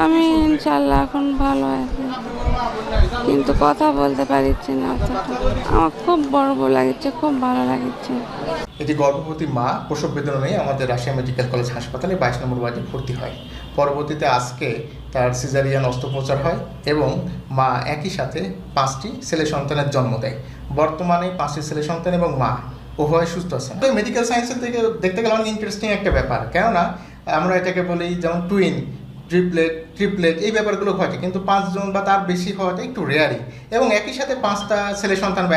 আমি ইনশাল্লাহ এখন ভালো আছি, কিন্তু কথা বলতে পারছি না। আমার খুব গর্ব লাগছে, খুব ভালো লাগছে। এটি গর্ভবতী মা প্রসব বেদনা নিয়ে আমাদের রাজশাহী মেডিকেল কলেজ হাসপাতালে 22 নম্বর ওয়ার্ডে ভর্তি হয়। পরবর্তীতে আজকে তার সিজারিয়ান অস্ত্রোপচার হয় এবং মা একই সাথে 5টি ছেলে সন্তানের জন্ম দেয়। বর্তমানে 5টি ছেলে সন্তান এবং মা উভয় সুস্থ আছেন। তো মেডিকেল সায়েন্সের থেকে দেখতে গেলে অনেক ইন্টারেস্টিং একটা ব্যাপার, কেননা আমরা এটাকে বলি যেমন টুইন, ট্রিপলেট এই ব্যাপারগুলো ঘটে, কিন্তু 5 জন বা তার বেশি হওয়াটা একটু রেয়ারই, এবং একই সাথে 5টা ছেলে সন্তান বা